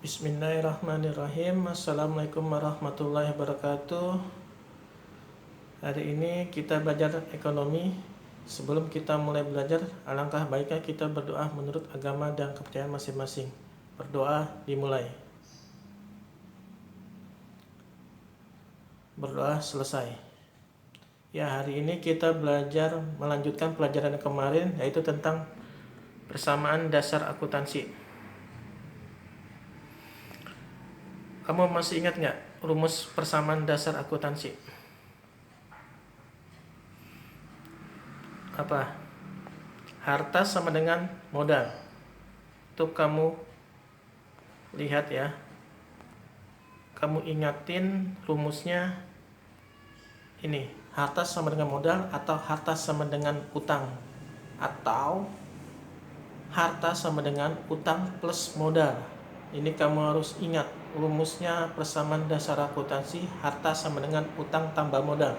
Bismillahirrahmanirrahim. Assalamualaikum warahmatullahi wabarakatuh. Hari ini kita belajar ekonomi. Sebelum kita mulai belajar, alangkah baiknya kita berdoa menurut agama dan kepercayaan masing-masing. Berdoa dimulai. Berdoa selesai. Ya, hari ini kita belajar melanjutkan pelajaran kemarin, yaitu tentang persamaan dasar akuntansi. Kamu masih ingat nggak rumus persamaan dasar akuntansi? Apa? Harta sama dengan modal. Itu kamu lihat ya. Kamu ingatin rumusnya ini. Harta sama dengan modal atau harta sama dengan utang. Atau harta sama dengan utang plus modal. Ini kamu harus ingat rumusnya persamaan dasar akuntansi, harta sama dengan utang tambah modal.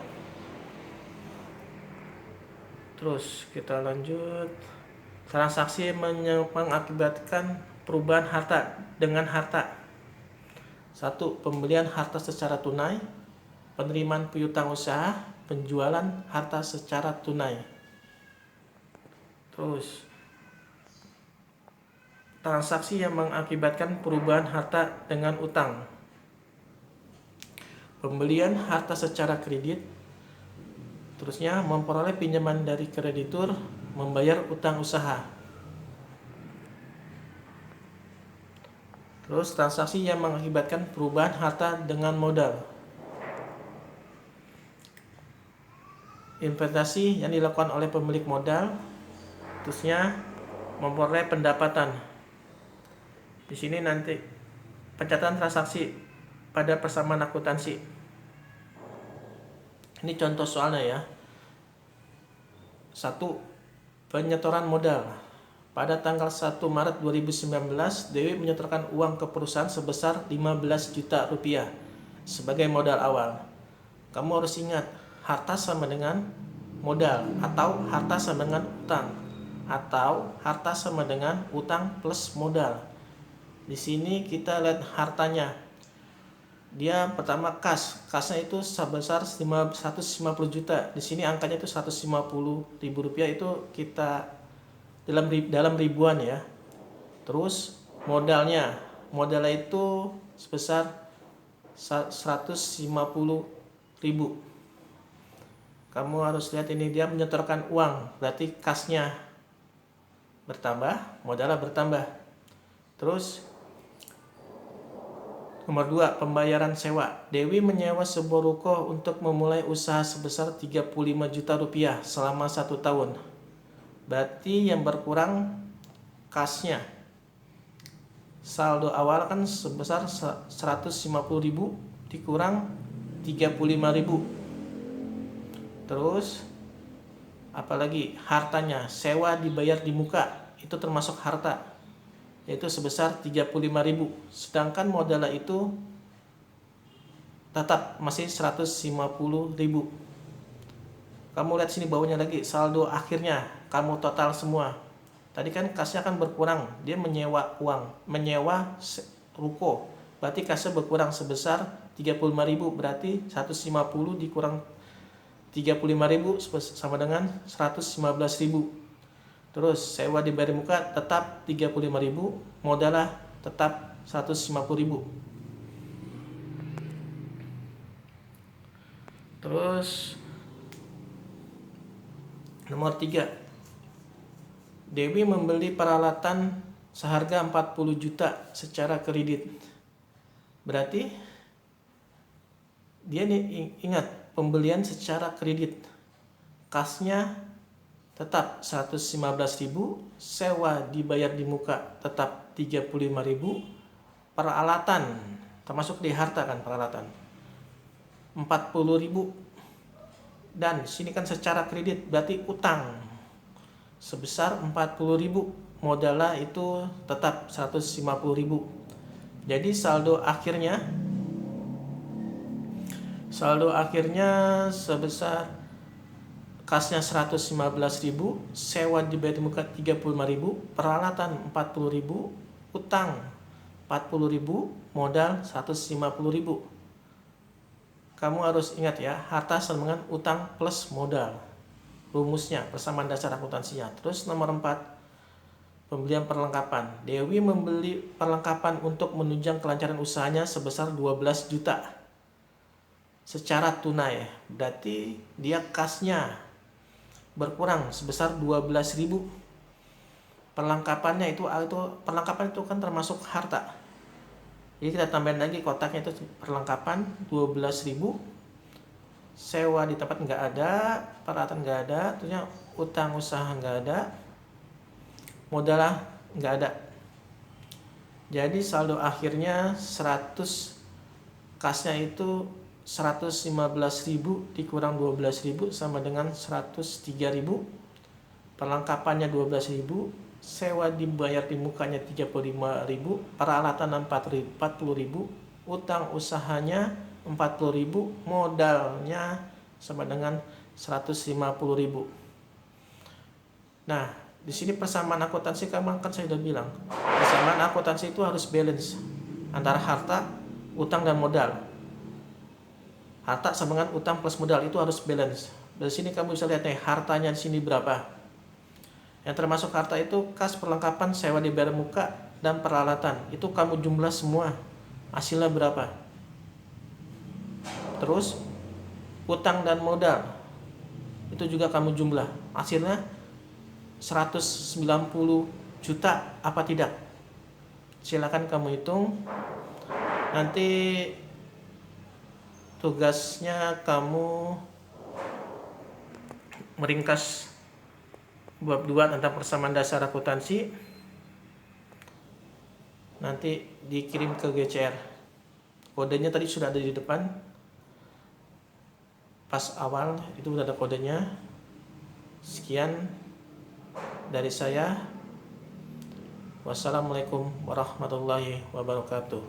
Terus kita lanjut. Transaksi mengakibatkan perubahan harta dengan harta. 1. Pembelian harta secara tunai, penerimaan piutang usaha, penjualan harta secara tunai. Terus transaksi yang mengakibatkan perubahan harta dengan utang. Pembelian harta secara kredit. Terusnya memperoleh pinjaman dari kreditur, membayar utang usaha. Terus transaksi yang mengakibatkan perubahan harta dengan modal. Investasi yang dilakukan oleh pemilik modal. Terusnya memperoleh pendapatan. Di sini nanti pencatatan transaksi pada persamaan akuntansi. Ini contoh soalnya ya. 1. Penyetoran modal. Pada tanggal 1 Maret 2019, Dewi menyetorkan uang ke perusahaan sebesar 15 juta rupiah sebagai modal awal. Kamu harus ingat, harta sama dengan modal atau harta sama dengan utang atau harta sama dengan utang plus modal. Di sini kita lihat hartanya. Dia pertama kasnya itu sebesar 150 juta. Di sini angkanya itu 150 ribu rupiah, itu kita dalam ribuan ya. Terus modalnya itu sebesar 150 ribu. Kamu harus lihat ini, dia menyetorkan uang, berarti kasnya bertambah, modalnya bertambah. Terus nomor 2, pembayaran sewa. Dewi menyewa sebuah ruko untuk memulai usaha sebesar 35 juta rupiah selama 1 tahun. Berarti yang berkurang kasnya. Saldo awal kan sebesar 150 ribu dikurang 35 ribu. Terus apalagi hartanya, sewa dibayar di muka, itu termasuk harta, yaitu sebesar 35.000. Sedangkan modalnya itu tetap masih 150.000. Kamu lihat sini bawahnya lagi, saldo akhirnya kamu total semua. Tadi kan kasnya kan berkurang, dia menyewa ruko, berarti kasnya berkurang sebesar 35.000, berarti 150 dikurang 35.000 sama dengan 115.000. Terus sewa dibayar di muka tetap 35.000, modalnya tetap 150.000. Terus nomor 3, Dewi membeli peralatan seharga 40 juta secara kredit. Berarti dia nih ingat, pembelian secara kredit, kasnya tetap 115.000, sewa dibayar di muka tetap 35.000, peralatan termasuk di harta kan, peralatan 40.000, dan sini kan secara kredit berarti utang sebesar 40.000, modalnya itu tetap 150.000. Jadi saldo akhirnya sebesar kasnya 115.000, sewa dibayar di muka 35.000, peralatan 40.000, utang 40.000, modal 150.000. Kamu harus ingat ya, harta sama dengan utang plus modal. Rumusnya, persamaan dasar akuntansinya. Terus nomor 4, pembelian perlengkapan. Dewi membeli perlengkapan untuk menunjang kelancaran usahanya sebesar 12 juta secara tunai. Berarti dia kasnya berkurang sebesar 12.000. Perlengkapan itu kan termasuk harta. Jadi kita tambahin lagi kotaknya, itu perlengkapan 12.000. Sewa di tempat nggak ada, peralatan nggak ada, tentunya utang usaha nggak ada, modal nggak ada. Jadi saldo akhirnya 100, kasnya itu 115.000 dikurang 12.000 sama dengan 103.000. Perlengkapannya 12.000, sewa dibayar di mukanya 35.000, peralatan 40.000, utang usahanya 40.000, modalnya sama dengan 150.000. Nah, di sini persamaan akuntansi kan saya udah bilang, persamaan akuntansi itu harus balance antara harta, utang dan modal. Harta sama dengan utang plus modal itu harus balance. Dari sini kamu bisa lihat nih, hartanya di sini berapa. Yang termasuk harta itu kas, perlengkapan, sewa dibayar muka, dan peralatan. Itu kamu jumlah semua. Hasilnya berapa? Terus utang dan modal itu juga kamu jumlah. Hasilnya 190 juta apa tidak? Silakan kamu hitung. Nanti tugasnya kamu meringkas bab 2 tentang persamaan dasar akuntansi, nanti dikirim ke GCR. Kodenya tadi sudah ada di depan, pas awal itu sudah ada kodenya. Sekian dari saya. Wassalamualaikum warahmatullahi wabarakatuh.